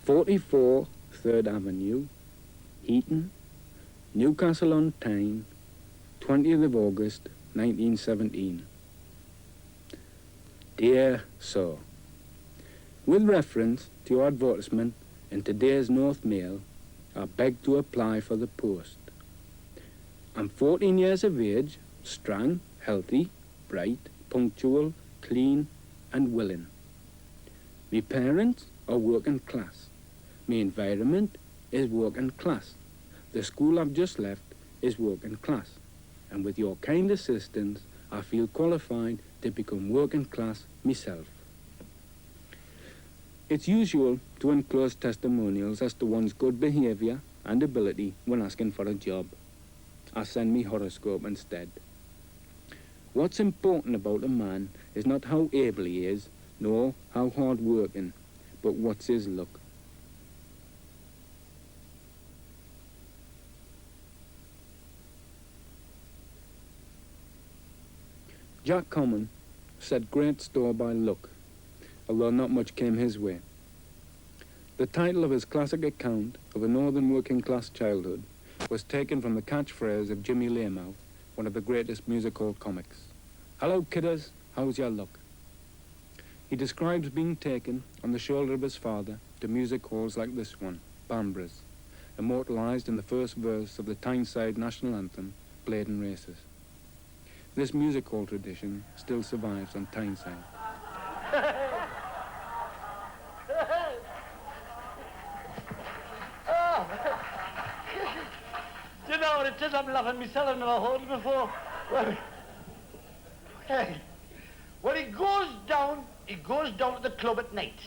44 3rd Avenue, Heaton, Newcastle-on-Tyne, 20th of August, 1917. Dear Sir, with reference to your advertisement in today's North Mail, I beg to apply for the post. I'm 14 years of age, strong, healthy, bright, punctual, clean and willing. My parents are working class. My environment is working class. The school I've just left is working class. And with your kind assistance, I feel qualified to become working class myself. It's usual to enclose testimonials as to one's good behaviour and ability when asking for a job. I send me horoscope instead. What's important about a man is not how able he is, nor how hard working, but what's his look. Jack Common set great store by look, although not much came his way. The title of his classic account of a northern working-class childhood was taken from the catchphrase of Jimmy Laymouth, one of the greatest music hall comics. "Hello, kidders, how's your luck?" He describes being taken on the shoulder of his father to music halls like this one, Bambra's, immortalized in the first verse of the Tyneside national anthem, Blaydon Races. This music hall tradition still survives on Tyneside. Do you know what it is? I'm laughing myself. I've never heard it before. Well, he goes down to the club at night.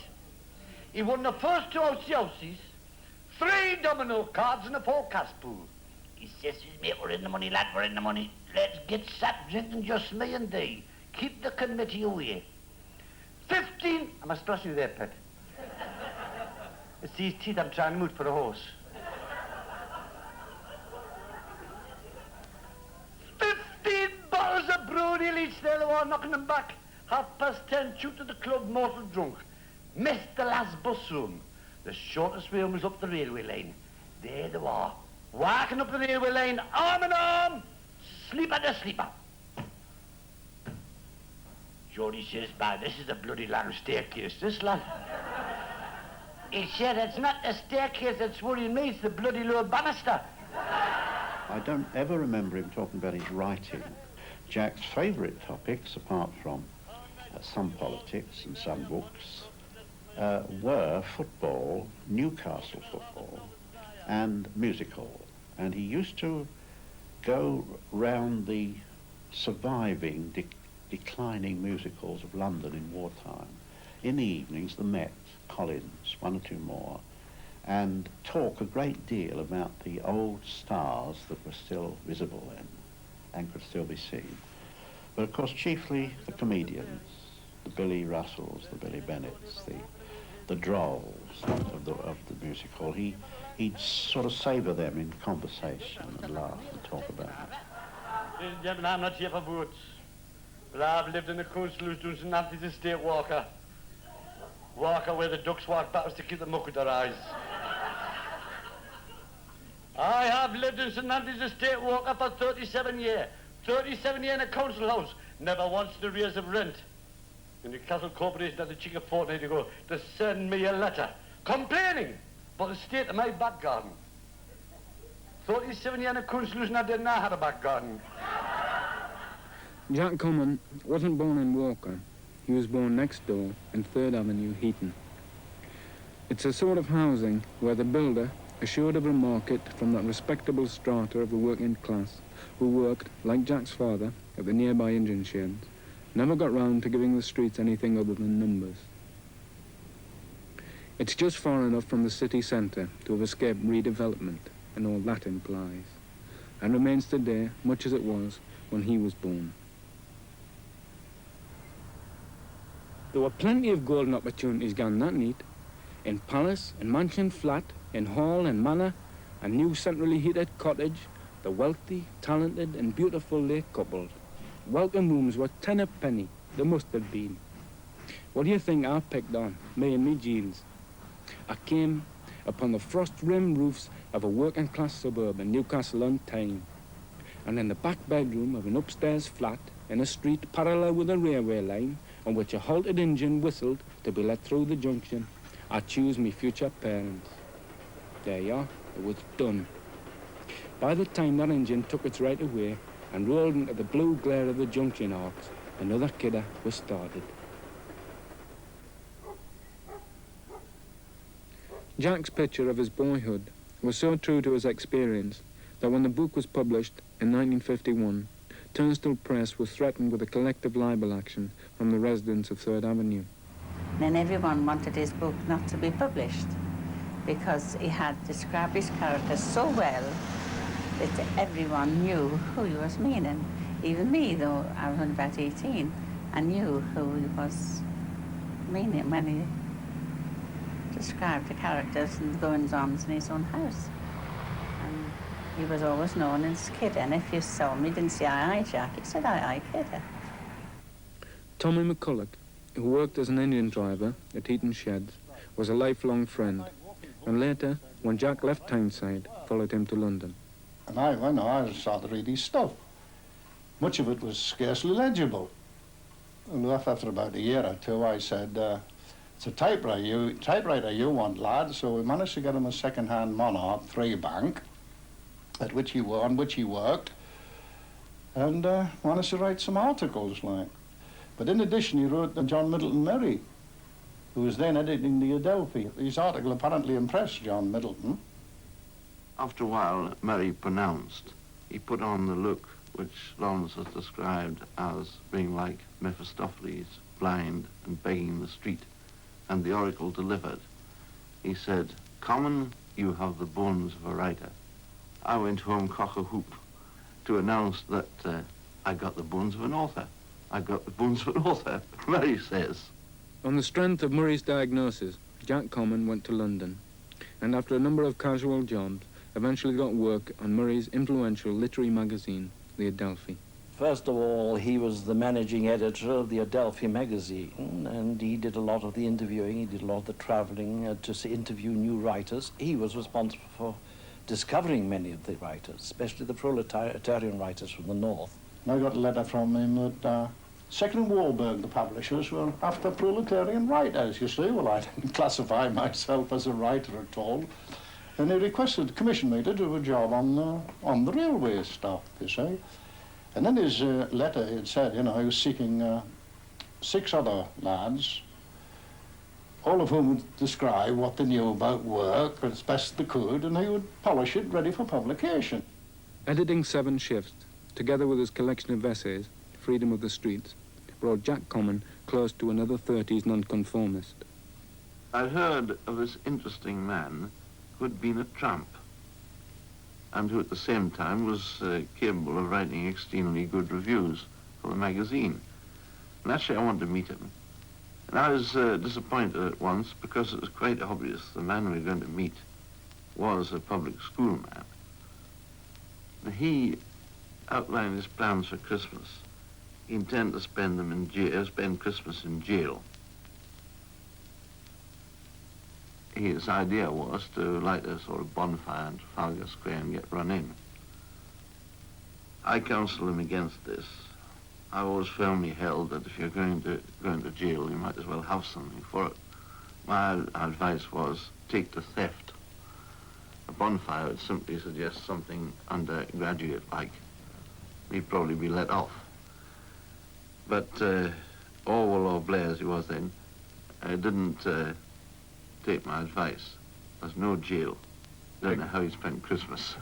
He won the first 2 outsies, 3 domino cards and a 4-cast pool. He says to his mate, "We're in the money, lad, we're in the money. Let's get sat drinking, just me and thee. Keep the committee away." 15, I must trust you there, pet. It's these teeth I'm trying to move for a horse. 15 bottles of broody each there they were, knocking them back. 10:30, shoot to the club, mortal drunk. Missed the last bus room. The shortest way home was up the railway line. There they were, walking up the railway line, arm in arm, sleeper to sleeper. Geordie says, "Man, this is a bloody long staircase, this lad." He said, "It's not the staircase that's worrying me, it's the bloody low banister." I don't ever remember him talking about his writing. Jack's favourite topics, apart from some politics and some books, were football, Newcastle football, and music hall. And he used to go round the surviving, declining music halls of London in wartime. In the evenings, the Met, Collins, 1 or 2 more, and talk a great deal about the old stars that were still visible then and could still be seen. But of course, chiefly the comedians, the Billy Russells, the Billy Bennetts, the drolls of the music hall. He'd sort of savour them in conversation and laugh and talk about it. Ladies and gentlemen, I'm not here for votes, but I've lived in the council who's doing St. Anthony's Estate, Walker where the ducks walk backwards to keep the muck at their eyes. I have lived in St. Anthony's Estate, Walker, for 37 years. 37 years in a council house, never once the arrears of rent. And the Castle Corporation had the cheek a fortnight ago to send me a letter complaining about the state of my back garden. 37 years in a council house and I didn't know I had a back garden. Jack Common wasn't born in Walker. He was born next door in 3rd Avenue, Heaton. It's a sort of housing where the builder, assured of a market from that respectable strata of the working class who worked, like Jack's father, at the nearby engine sheds, never got round to giving the streets anything other than numbers. It's just far enough from the city centre to have escaped redevelopment and all that implies, and remains today much as it was when he was born. There were plenty of golden opportunities gone that neat. In palace and mansion flat, in hall and manor, and new centrally heated cottage, the wealthy, talented and beautiful lake coupled. Welcome rooms were 10 a penny, there must have been. What do you think I picked on, me and me jeans? I came upon the frost-rimmed roofs of a working-class suburb in Newcastle-on-Tyne, and in the back bedroom of an upstairs flat in a street parallel with a railway line on which a halted engine whistled to be let through the junction, I choose me future parents. There you are, it was done. By the time that engine took its right away and rolled into the blue glare of the junction arcs, another kidder was started. Jack's picture of his boyhood was so true to his experience that when the book was published in 1951, Turnstile Press was threatened with a collective libel action from the residents of 3rd Avenue. Then everyone wanted his book not to be published because he had described his characters so well that everyone knew who he was meaning. Even me, though I was only about 18, I knew who he was meaning when he described the characters and the goings-ons in his own house. And he was always known as Kidder, and if you saw him, you didn't say, "Aye, aye, Jack," he said, "Aye, aye, Kidder." Tommy McCulloch, who worked as an engine driver at Eaton Sheds, was a lifelong friend, and later, when Jack left Tyneside, followed him to London. And I started to read his stuff. Much of it was scarcely legible. And after about a year or two, I said, it's a typewriter you want, lad. So we managed to get him a second-hand Monarch 3-bank, on which he worked, and managed to write some articles, like. But in addition, he wrote the John Middleton Merry, who was then editing the Adelphi. His article apparently impressed John Middleton. After a while, Murray pronounced. He put on the look which Lawrence has described as being like Mephistopheles, blind and begging in the street, and the oracle delivered. He said, "Common, you have the bones of a writer." I went home cock-a-hoop to announce that I got the bones of an author. I got the bones of an author, Murray says. On the strength of Murray's diagnosis, Jack Common went to London, and after a number of casual jobs, eventually got work on Murray's influential literary magazine, the Adelphi. First of all, he was the managing editor of the Adelphi magazine, and he did a lot of the interviewing, he did a lot of the traveling to interview new writers. He was responsible for discovering many of the writers, especially the proletarian writers from the north. And I got a letter from him that Second and Warburg, the publishers, were after proletarian writers, you see. Well, I didn't classify myself as a writer at all. And he commissioned me to do a job on the railway stuff, you see. And in his letter, he had said, he was seeking 6 other lads, all of whom would describe what they knew about work as best they could, and he would polish it ready for publication. Editing 7 shifts, together with his collection of essays, Freedom of the Streets, brought Jack Common close to another 30s nonconformist. I heard of this interesting man who had been a tramp, and who at the same time was capable of writing extremely good reviews for the magazine. And actually I wanted to meet him. And I was disappointed at once because it was quite obvious the man we were going to meet was a public school man. And he outlined his plans for Christmas. He intended to spend Christmas in jail. His idea was to light a sort of bonfire in Trafalgar Square and get run in. I counseled him against this. I always firmly held that if you're going to jail, you might as well have something for it. My advice was take to theft. A bonfire would simply suggest something undergraduate-like. He'd probably be let off. But Orwell or Blair, as he was then, didn't take my advice. There's no jail. Don't know how he spent Christmas.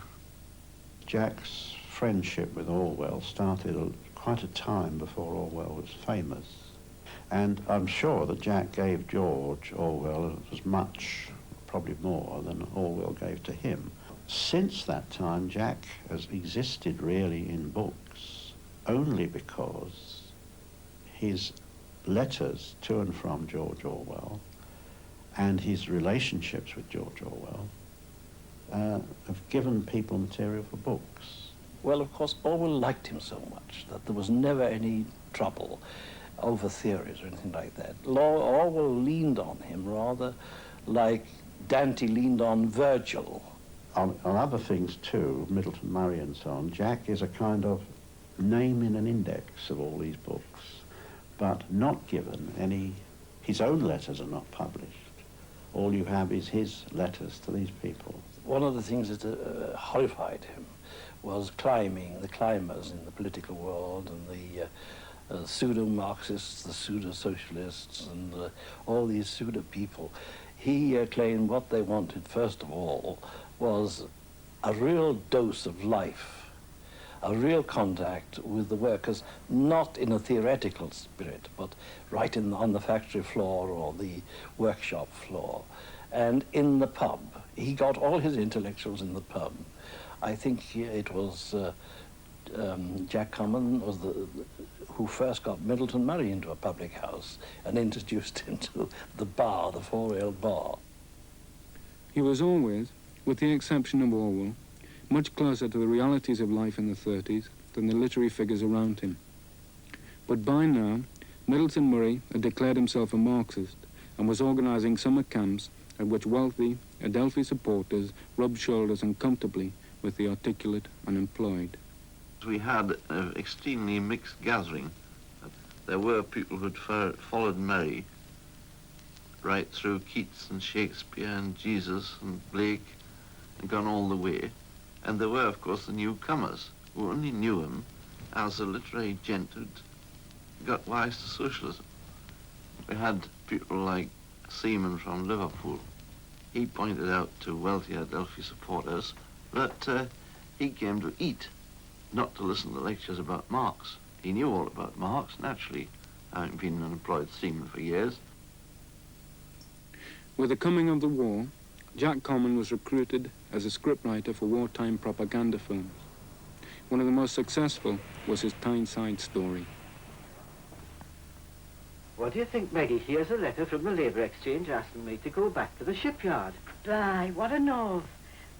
Jack's friendship with Orwell started quite a time before Orwell was famous. And I'm sure that Jack gave George Orwell as much, probably more, than Orwell gave to him. Since that time, Jack has existed really in books only because his letters to and from George Orwell and his relationships with George Orwell have given people material for books. Well, of course, Orwell liked him so much that there was never any trouble over theories or anything like that. Orwell leaned on him rather like Dante leaned on Virgil. On other things too, Middleton Murray and so on, Jack is a kind of name in an index of all these books, but not given any, his own letters are not published. All you have is his letters to these people. One of the things that horrified him was the climbers in the political world, and the pseudo-Marxists, the pseudo-socialists, and all these pseudo-people. He claimed what they wanted, first of all, was a real dose of life, a real contact with the workers, not in a theoretical spirit, but right on the factory floor or the workshop floor. And in the pub. He got all his intellectuals in the pub. I think it was Jack Common was who first got Middleton Murray into a public house and introduced him to the bar, the four-railed bar. He was always, with the exception of Orwell, much closer to the realities of life in the 30s than the literary figures around him. But by now, Middleton Murray had declared himself a Marxist and was organising summer camps at which wealthy Adelphi supporters rubbed shoulders uncomfortably with the articulate unemployed. We had an extremely mixed gathering. There were people who'd followed Murray right through Keats and Shakespeare and Jesus and Blake and gone all the way. And there were, of course, the newcomers who only knew him as a literary gent who'd got wise to socialism. We had people like Seaman from Liverpool. He pointed out to wealthy Adelphi supporters that he came to eat, not to listen to lectures about Marx. He knew all about Marx, naturally, having been an employed seaman for years. With the coming of the war, Jack Common was recruited as a scriptwriter for wartime propaganda films. One of the most successful was his Tyneside story. What do you think, Maggie? Here's a letter from the Labour Exchange asking me to go back to the shipyard. Bye, what a nerve.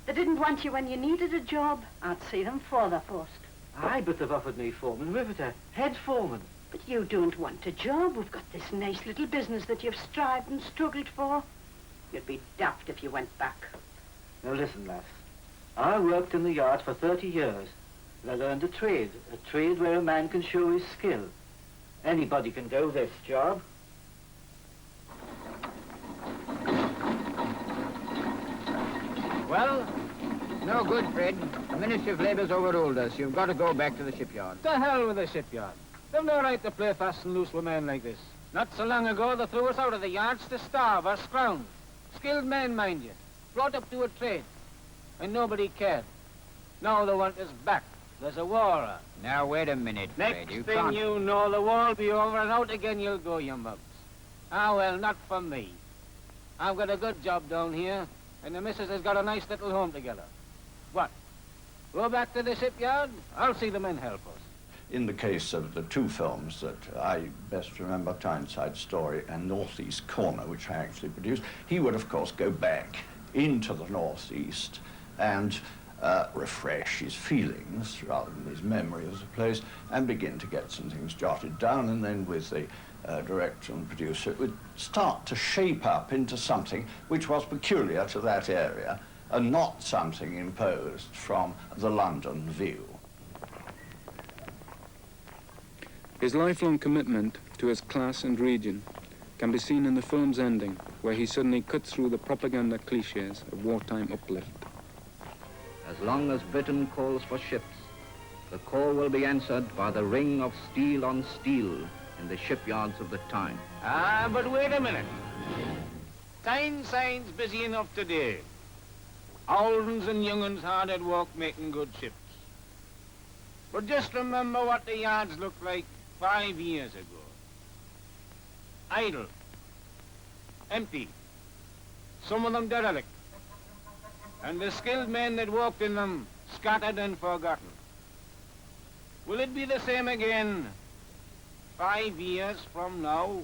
They didn't want you when you needed a job. I'd see them further first. Aye, but they've offered me foreman riveter, head foreman. But you don't want a job. We've got this nice little business that you've strived and struggled for. You'd be daft if you went back. Now listen, lass. I worked in the yard for 30 years, and I learned a trade where a man can show his skill. Anybody can do this job. Well, no good, Fred. The Ministry of Labour's overruled us. You've got to go back to the shipyard. To hell with the shipyard. They've no right to play fast and loose with men like this. Not so long ago, they threw us out of the yards to starve or scrounge. Skilled men, mind you. Brought up to a trade. And nobody cared. Now they want us back. There's a war on. Now, wait a minute, Fred. Next You thing can't... you know, the war'll be over and out again you'll go, you mugs. Ah, well, not for me. I've got a good job down here, and the missus has got a nice little home together. What? Go back to the shipyard? I'll see the men help us. In the case of the two films that I best remember, Tyneside Story and Northeast Corner, which I actually produced, he would, of course, go back into the Northeast and refresh his feelings rather than his memory of the place and begin to get some things jotted down, and then with the director and producer it would start to shape up into something which was peculiar to that area and not something imposed from the London view. His lifelong commitment to his class and region can be seen in the film's ending, where he suddenly cuts through the propaganda cliches of wartime uplift. As long as Britain calls for ships, the call will be answered by the ring of steel on steel in the shipyards of the time. Ah, but wait a minute. Tyneside's busy enough today. Old and young uns hard at work making good ships. But just remember what the yards looked like 5 years ago. Idle. Empty. Some of them derelict. And the skilled men that worked in them scattered and forgotten. Will it be the same again 5 years from now?